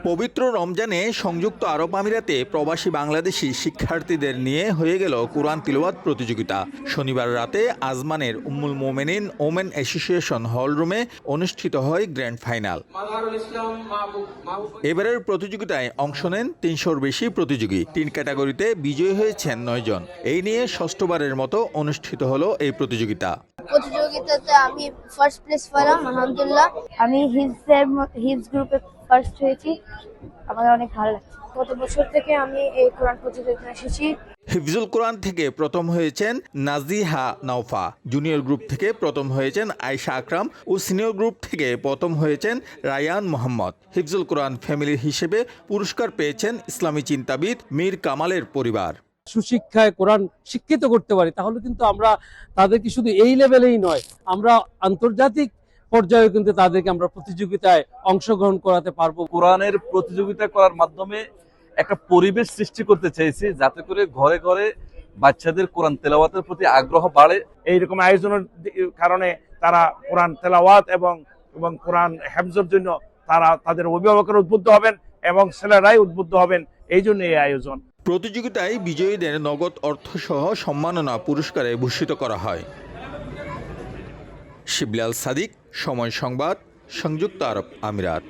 পবিত্র রমজানে সংযুক্ত আরব আমিরাতে প্রবাসী বাংলাদেশি শিক্ষার্থীদের নিয়ে হয়ে গেল কোরআন তিলাওয়াত প্রতিযোগিতা। শনিবার রাতে আজমানের উম্মুল মোমেনিন ওমেন অ্যাসোসিয়েশন হলরুমে অনুষ্ঠিত হয় গ্র্যান্ড ফাইনাল। এবারের প্রতিযোগিতায় অংশ নেন ৩০০-র বেশি প্রতিযোগী। ৩ ক্যাটাগরিতে বিজয়ী হয়েছেন ৯ জন। এই নিয়ে ষষ্ঠবারের মতো অনুষ্ঠিত হলো এই প্রতিযোগিতা। প্রতিযোগিতাতে আমি ফার্স্ট প্লেস পেলাম, আলহামদুলিল্লাহ। আমি হিফজ গ্রুপে ফার্স্ট হয়েছি, আমার অনেক ভালো লাগছে। গত বছর থেকে আমি এই কোরআন প্রতিযোগিতায় এসেছি। হিফজুল কোরআন থেকে প্রথম হয়েছেন নাজিহা নাওফা, জুনিয়র গ্রুপ থেকে প্রথম হয়েছেন আয়েশা আকরাম ও সিনিয়র গ্রুপ থেকে প্রথম হয়েছেন রায়ান মোহাম্মদ। হিফজুল কোরআন ফ্যামিলি হিসেবে পুরস্কার পেয়েছেন ইসলামী চিন্তাবিদ মীর কামালের পরিবার। সুশিক্ষায় কোরআন শিক্ষিত করতে পারি, তাহলে কিন্তু আমরা তাদেরকে শুধু এই লেভেলেই নয়, আমরা আন্তর্জাতিক পর্যায়ে কিন্তু তাদেরকে আমরা প্রতিযোগিতায় অংশগ্রহণ করাতে পারবো। কোরআনের প্রতিযোগিতা করার মাধ্যমে একটা পরিবেশ সৃষ্টি করতে চাইছি, যাতে করে ঘরে ঘরে বাচ্চাদের কোরআন তেলাওয়াতের প্রতি আগ্রহ বাড়ে। এইরকম আয়োজনের কারণে তারা কোরআন তেলাওয়াত এবং কোরআন হেফজের জন্য তারা তাদের অভিভাবকেরা উদ্বুদ্ধ হবেন এবং ছেলেরাই উদ্বুদ্ধ হবেন। এই জন্য এই আয়োজন। প্রতিযোগিতায় বিজয়ীদের নগদ অর্থসহ সম্মাননা পুরস্কারে ভূষিত করা হয়। শিবলি আল সাদিক, সময় সংবাদ, সংযুক্ত আরব আমিরাত।